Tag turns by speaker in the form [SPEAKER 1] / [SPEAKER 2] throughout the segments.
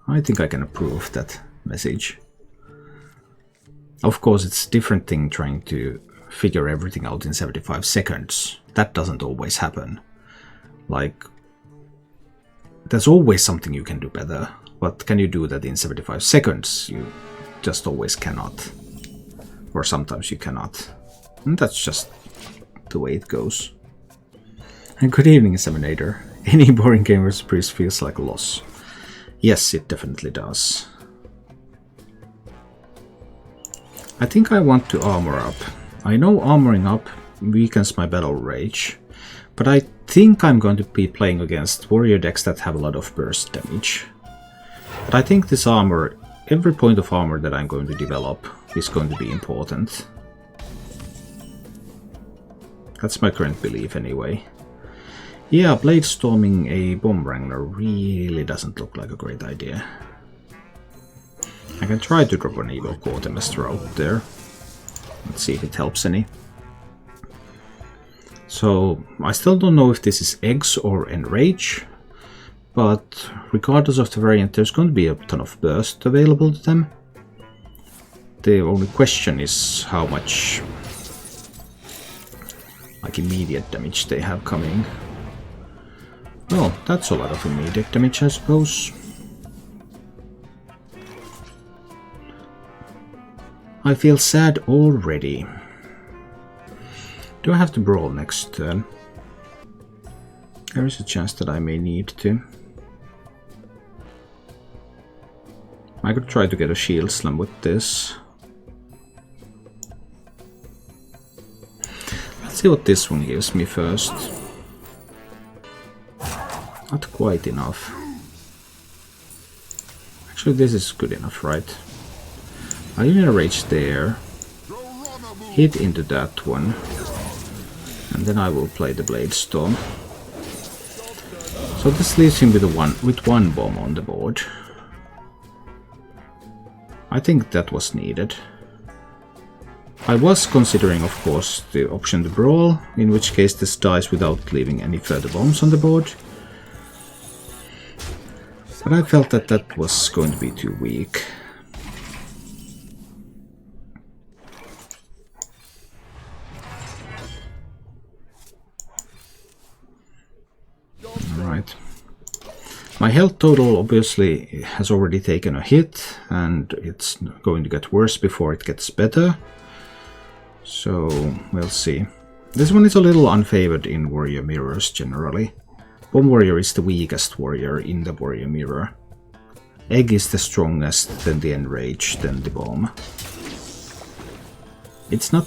[SPEAKER 1] I think I can approve that message. Of course, it's a different thing trying to figure everything out in 75 seconds. That doesn't always happen. Like, there's always something you can do better, but can you do that in 75 seconds? You just always cannot. Or sometimes you cannot. And that's just the way it goes. And good evening, Examinator. Any boring gamer's priest feels like a loss. Yes, it definitely does. I think I want to armor up. I know armoring up weakens my battle rage, but I think I'm going to be playing against warrior decks that have a lot of burst damage. But I think this armor, every point of armor that I'm going to develop is going to be important. That's my current belief anyway. Yeah, blade storming a bomb wrangler really doesn't look like a great idea. I can try to drop an evil quartermaster out there. Let's see if it helps any. So, I still don't know if this is eggs or enrage, but regardless of the variant, there's going to be a ton of burst available to them. The only question is how much like immediate damage they have coming. Well, that's a lot of immediate damage, I suppose. I feel sad already. Do I have to brawl next turn? There is a chance that I may need to. I could try to get a shield slam with this. Let's see what this one gives me first. Not quite enough. Actually, this is good enough, right? I enrage there, hit into that one, and then I will play the Blade Storm. So this leaves him with one bomb on the board. I think that was needed. I was considering, of course, the option to brawl, in which case this dies without leaving any further bombs on the board. But I felt that that was going to be too weak. Alright. My health total obviously has already taken a hit, and it's going to get worse before it gets better. So, we'll see. This one is a little unfavored in warrior mirrors generally. Bomb warrior is the weakest warrior in the warrior mirror. Egg is the strongest, then the enrage, then the bomb. It's not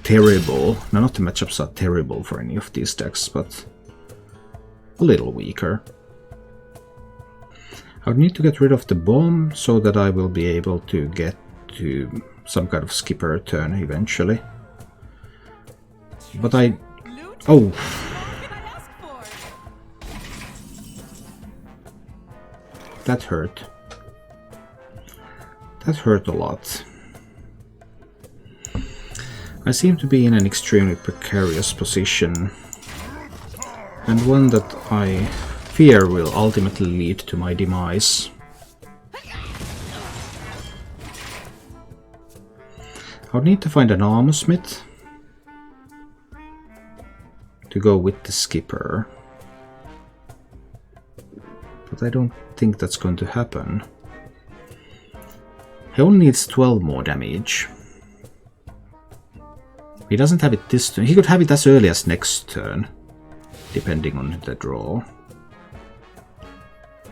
[SPEAKER 1] terrible. None of the matchups are terrible for any of these decks, but a little weaker. I would need to get rid of the bomb so that I will be able to get to some kind of skipper turn eventually. But oh! That hurt. That hurt a lot. I seem to be in an extremely precarious position, and one that I fear will ultimately lead to my demise. I would need to find an armor smith to go with the skipper, but I don't think that's going to happen. He only needs 12 more damage. He doesn't have it this turn. He could have it as early as next turn, depending on the draw.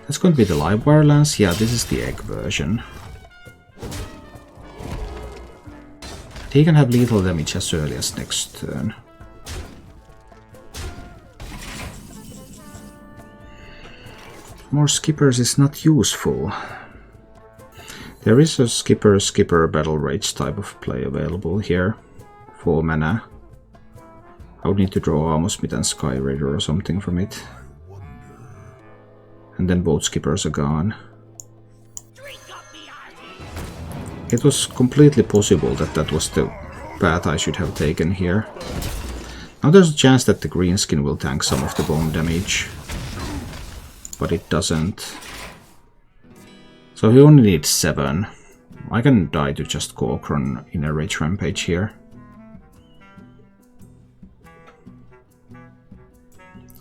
[SPEAKER 1] That's going to be the live wire lance. Yeah, this is the egg version. He can have lethal damage as early as next turn. More skippers is not useful. There is a skipper battle rage type of play available here. 4 mana. I would need to draw Armor Smith and Sky Raider or something from it. And then both skippers are gone. It was completely possible that that was the path I should have taken here. Now there's a chance that the greenskin will tank some of the bomb damage, but it doesn't. So he only needs 7. I can die to just Galakrond in a Rage Rampage here.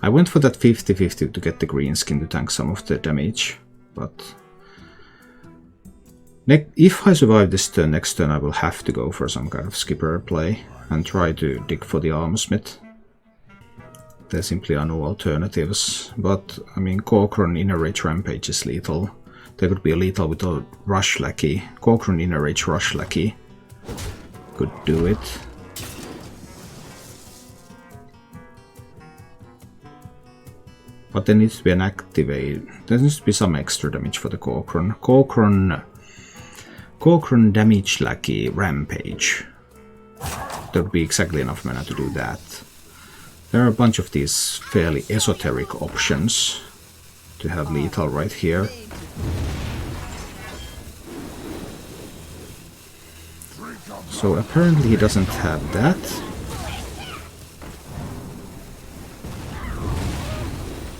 [SPEAKER 1] I went for that 50-50 to get the green skin to tank some of the damage, but if I survive this turn, next turn I will have to go for some kind of skipper play and try to dig for the Armorsmith. There simply are no alternatives, but I mean Galakrond in a Rage Rampage is lethal. There could be a lethal with a Rush Lackey. Galakrond in a Rage Rush Lackey could do it. But there needs to be an activate. There needs to be some extra damage for the Galakrond. Galakrond damage Lackey Rampage. There would be exactly enough mana to do that. There are a bunch of these fairly esoteric options to have lethal right here. So apparently he doesn't have that.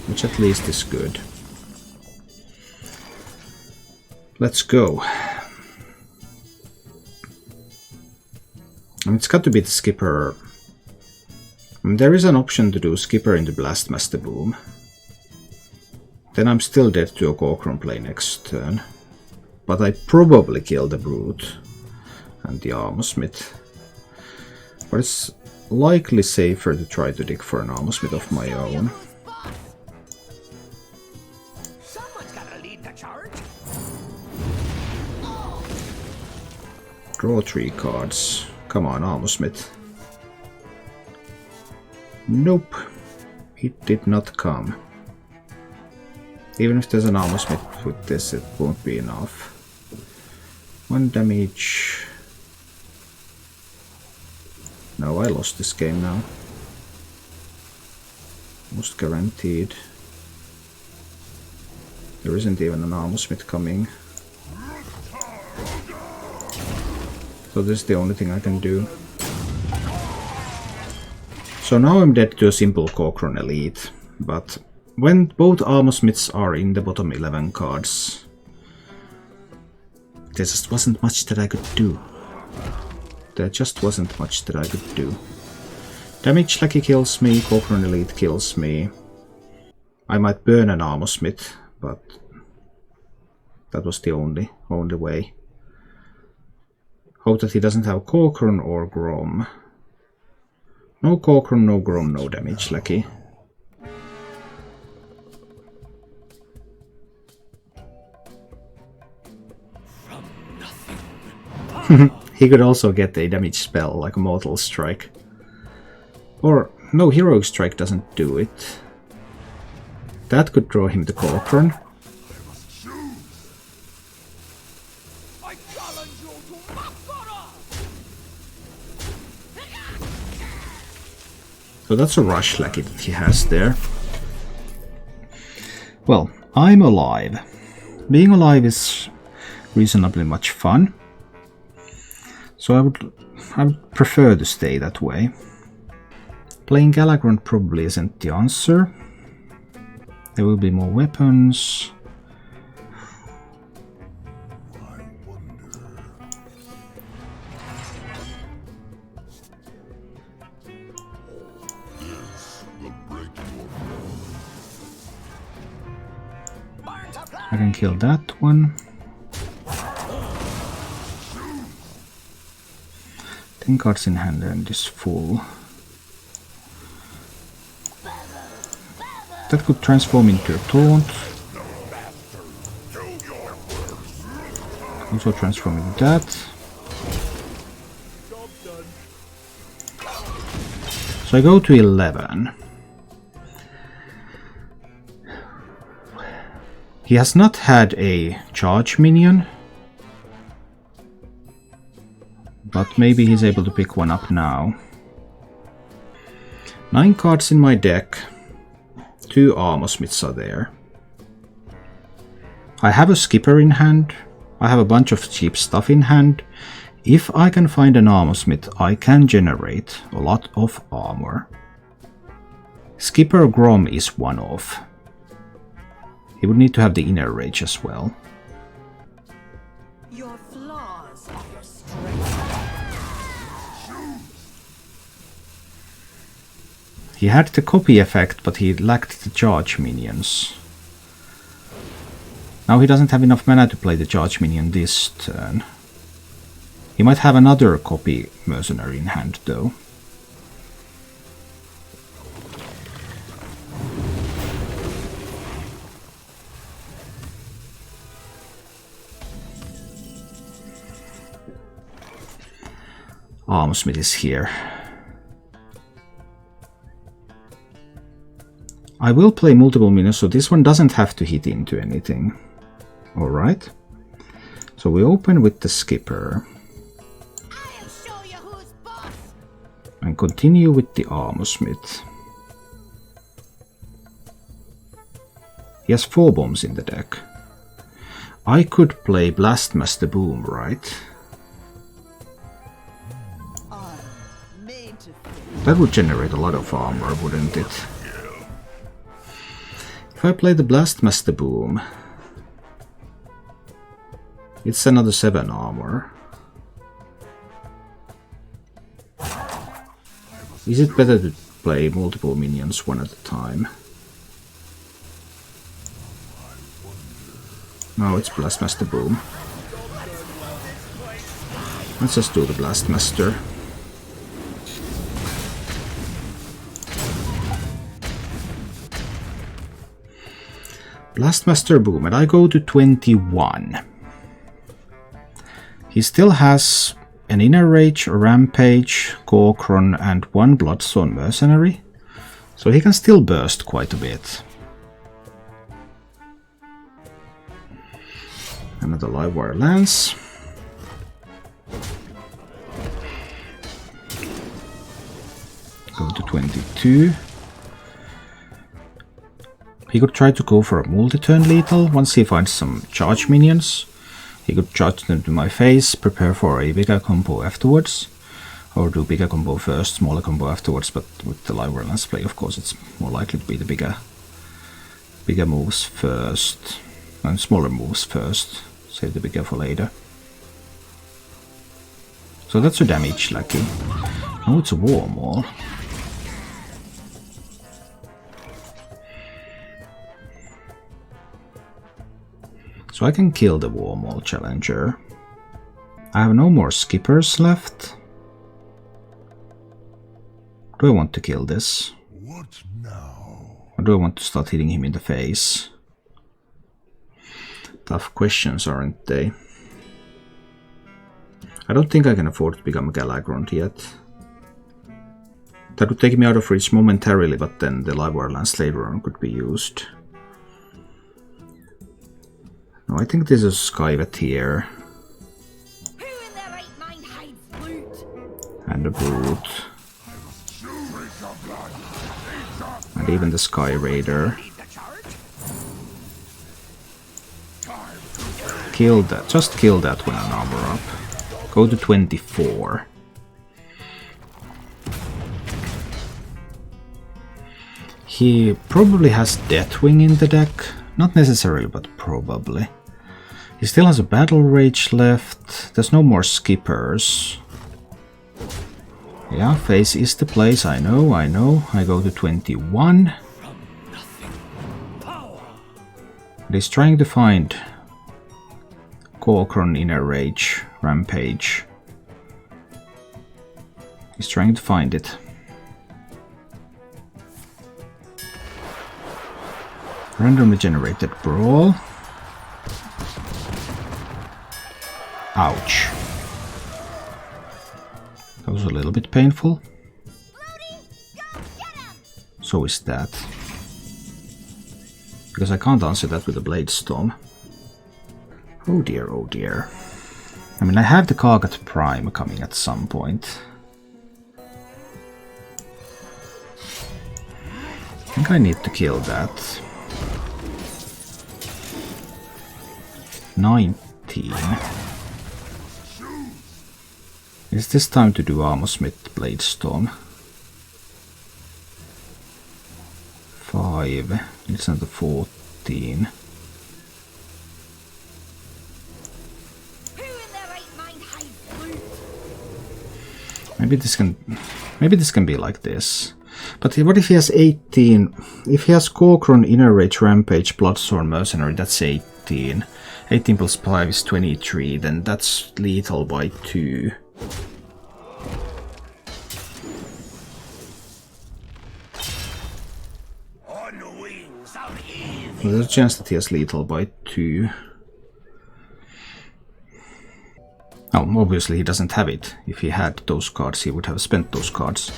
[SPEAKER 1] Which at least is good. Let's go. I mean, it's got to be the skipper. I mean, there is an option to do skipper into Blastmaster Boom. Then I'm still dead to a Galakrond play next turn. But I probably kill the Brute and the Armorsmith. But it's likely safer to try to dig for an Armorsmith of my own. Draw 3 cards. Come on, Armorsmith. Nope. It did not come. Even if there's an Armorsmith with this, it won't be enough. 1 damage. No, I lost this game now. Most guaranteed. There isn't even an Armorsmith coming. So this is the only thing I can do. So now I'm dead to a simple Galakrond Elite, but when both Armorsmiths are in the bottom 11 cards, there just wasn't much that I could do. There just wasn't much that I could do. Damage Lackey kills me, Galakrond Elite kills me. I might burn an Armorsmith, but that was the only way. Hope that he doesn't have Galakrond or Grom. No Galakrond, no Grom, no damage Lackey. He could also get a damage spell like a Mortal Strike. Or, no, Heroic Strike doesn't do it. That could draw him to Galakrond. So that's a Rush Lackey that he has there. Well, I'm alive. Being alive is reasonably much fun. So I would prefer to stay that way. Playing Galakrond probably isn't the answer. There will be more weapons. I can kill that one. 10 cards in hand and is full. That could transform into a taunt. Also transform into that. So I go to 11. He has not had a charge minion, but maybe he's able to pick one up now. 9 cards in my deck. 2 Armorsmiths are there. I have a skipper in hand. I have a bunch of cheap stuff in hand. If I can find an Armorsmith, I can generate a lot of armor. Skipper Grom is one off. He would need to have the Inner Rage as well.
[SPEAKER 2] Your flaws are your strength.
[SPEAKER 1] He had the copy effect, but he lacked the charge minions. Now he doesn't have enough mana to play the charge minion this turn. He might have another copy mercenary in hand though. Armsmith is here. I will play multiple minions, so this one doesn't have to hit into anything. Alright. So we open with the skipper.
[SPEAKER 2] I'll show you who's boss.
[SPEAKER 1] And continue with the Armsmith. He has 4 bombs in the deck. I could play Blastmaster Boom, right? That would generate a lot of armor, wouldn't it? If I play the Blastmaster Boom, it's another 7 armor. Is it better to play multiple minions one at a time? No, it's Blastmaster Boom. Let's just do the Blastmaster. Blastmaster Boom, and I go to 21. He still has an Enrage, a Rampage, Galakrond, and 1 Bloodstone Mercenary, so he can still burst quite a bit. Another Live Wire Lance. Go to 22. He could try to go for a multi-turn lethal once he finds some charge minions. He could charge them to my face, prepare for a bigger combo afterwards. Or do bigger combo first, smaller combo afterwards, but with the Live Wire Lance play, of course, it's more likely to be the bigger moves first. And smaller moves first. Save the bigger for later. So that's a damage lucky. Oh, it's a War Maul. So I can kill the War Maul Challenger. I have no more skippers left. Do I want to kill this?
[SPEAKER 3] What now?
[SPEAKER 1] Or do I want to start hitting him in the face? Tough questions, aren't they? I don't think I can afford to become Galakrond yet. That would take me out of reach momentarily, but then the Live Wire Lance later on could be used. No, I think this is Skyvet here.
[SPEAKER 2] Who in their right mind hides loot?
[SPEAKER 1] And a Brute. And even the Sky Raider. Kill that. Just kill that when an armor up. Go to 24. He probably has Deathwing in the deck. Not necessarily, but probably. He still has a Battle Rage left. There's no more skippers. Yeah, face is the place, I know. I go to 21. And he's trying to find Galakrond, Enrage, Rampage. He's trying to find it. Randomly generated Brawl. Ouch. That was a little bit painful. So is that. Because I can't answer that with a Blade Storm. Oh dear, oh dear. I mean, I have the Kargat Prime coming at some point. I think I need to kill that. 19. Is this time to do Armorsmith Blade Storm? 5. It's another 14.
[SPEAKER 2] Who
[SPEAKER 1] Maybe this can be like this. But what if he has 18? If he has Galakrond, Enrage, Rampage, Bloodsworn, Mercenary, that's 18. 18 plus 5 is 23, then that's lethal by 2. There's a chance that he has lethal by 2. Oh, obviously he doesn't have it. If he had those cards, he would have spent those cards.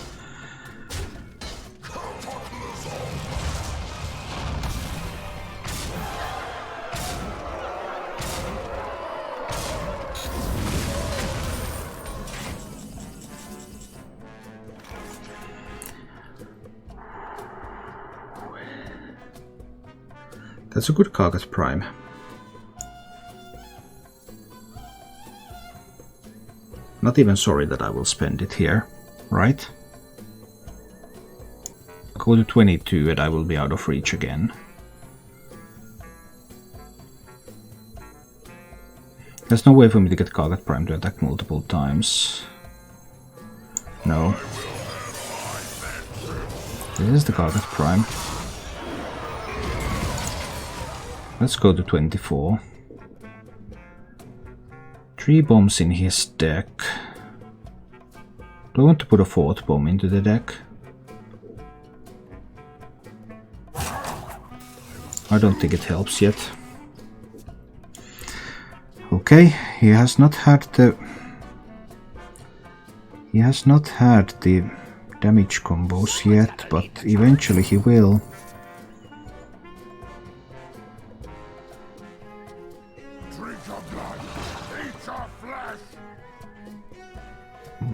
[SPEAKER 1] That's a good Kargat Prime. Not even sorry that I will spend it here, right? Go to 22 and I will be out of reach again. There's no way for me to get Kargat Prime to attack multiple times. No. This is the Kargat Prime. Let's go to 24. 3 bombs in his deck. Do I want to put a 4th bomb into the deck? I don't think it helps yet. Okay, he has not had the damage combos yet, but eventually he will.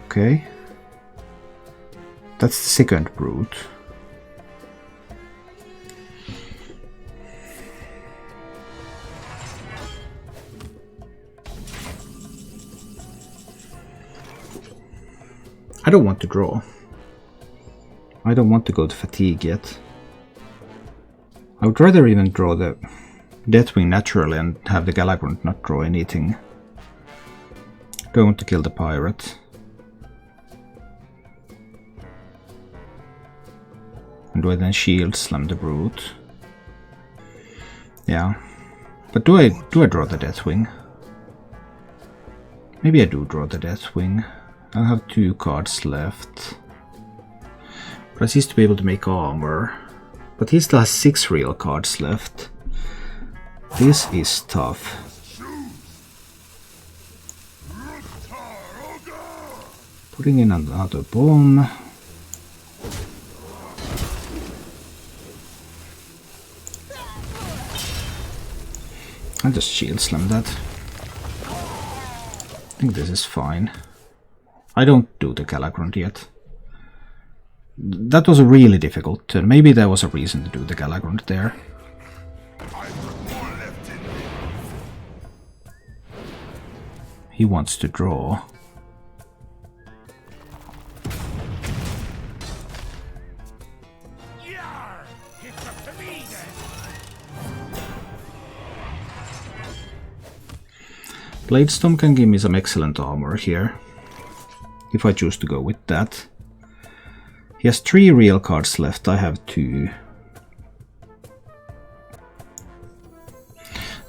[SPEAKER 1] Okay. That's the second brute. I don't want to draw. I don't want to go to fatigue yet. I would rather even draw the Deathwing naturally and have the Galakrond not draw anything. Don't want to kill the pirate. And do I then shield slam the brute? Yeah. But do I draw the Deathwing? Maybe I do draw the Deathwing. I'll have 2 cards left. But I cease to be able to make armor. But he still has 6 real cards left. This is tough. Putting in another bomb. I'll just shield slam that. I think this is fine. I don't do the Galakrond yet. That was a really difficult turn. Maybe there was a reason to do the Galakrond there. He wants to draw. Bladestorm can give me some excellent armor here, if I choose to go with that. He has 3 real cards left, I have 2.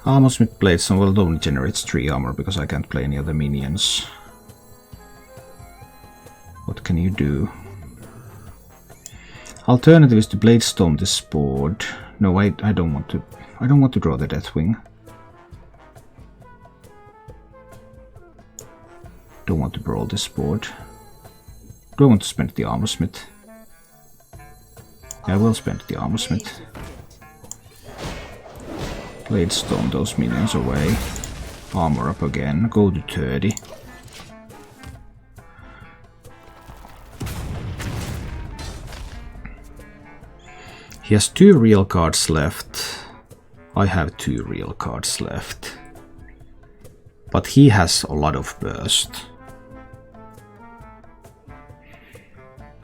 [SPEAKER 1] Armorsmith Bladestorm will only generates 3 armor because I can't play any other minions. What can you do? Alternative is to Bladestorm this board. No, I don't want to. I don't want to draw the Deathwing. Don't want to brawl this board. Do I want to spend the Armorsmith? I will spend the Armorsmith. Bladestorm those minions away. Armor up again. Go to 30. He has 2 real cards left. I have 2 real cards left. But he has a lot of burst.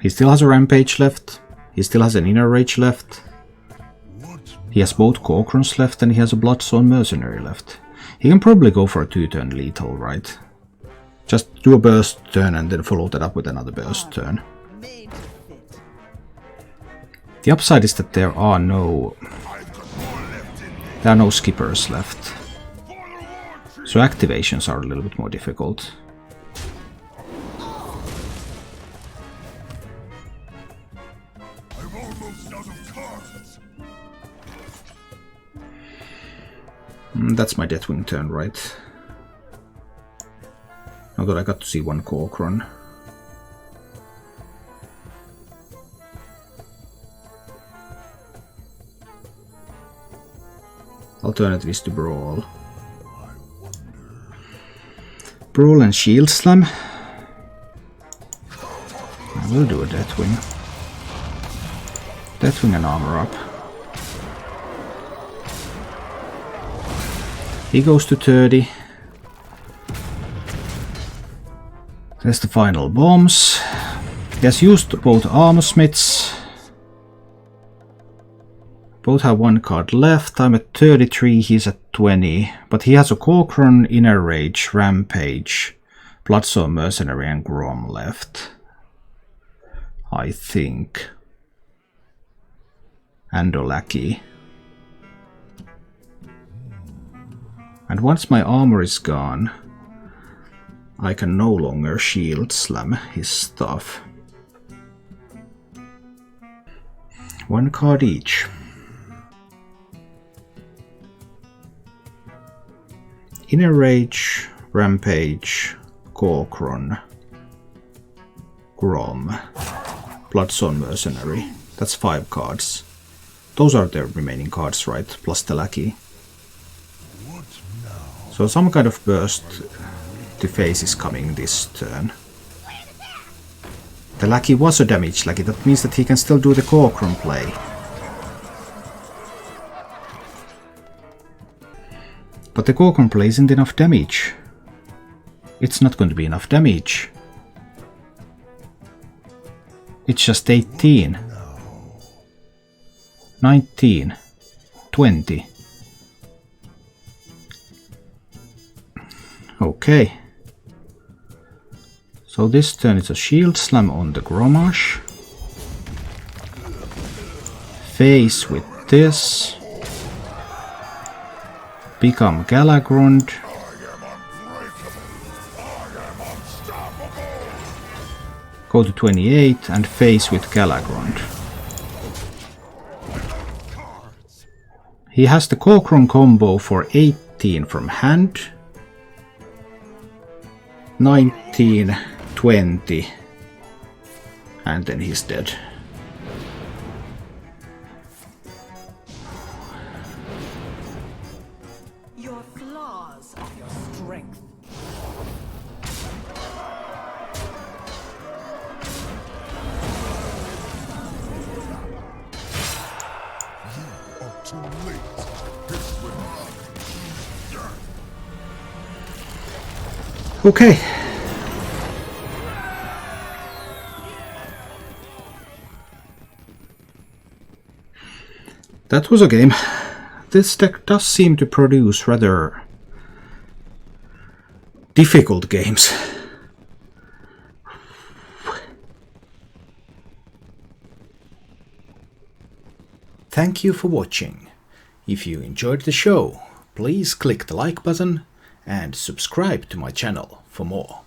[SPEAKER 1] He still has a Rampage left. He still has an Enrage left. He has both Galakronds left and he has a Bloodsworn Mercenary left. He can probably go for a 2-turn lethal, right? Just do a burst turn and then follow that up with another burst turn. The upside is that there are no skippers left. So activations are a little bit more difficult. That's my Deathwing turn, right? Although I got to see one Galakrond. Alternative is to Brawl. Brawl and Shield Slam. I will do a Deathwing. Deathwing and Armor Up. He goes to 30. There's the final bombs. He has used both Armor Smiths. Both have one card left. I'm at 33, he's at 20. But he has a Galakrond, Enrage, Rampage, Bloodstone Mercenary and Grom left. I think. And a Lackey. And once my armor is gone, I can no longer Shield Slam his stuff. One card each. Enrage, Rampage, Galakrond, Grom, Bloodstone Mercenary. That's 5 cards. Those are the remaining cards, right? Plus the Lackey. So some kind of burst to face is coming this turn. The Lackey was a damage Lackey. That means that he can still do the Galakrond play. But the Galakrond play isn't enough damage. It's not going to be enough damage. It's just 18. 19. 20. Okay. So this turn is a Shield Slam on the Gromash. Face with this. Become Galakrond. Go to 28 and face with Galakrond. He has the Galakrond combo for 18 from hand. 19, 20, and then he's dead.
[SPEAKER 2] Your flaws are your strength.
[SPEAKER 3] You are too late. This will
[SPEAKER 1] Okay. That was a game. This deck does seem to produce rather difficult games. Thank you for watching. If you enjoyed the show, please click the like button and subscribe to my channel for more.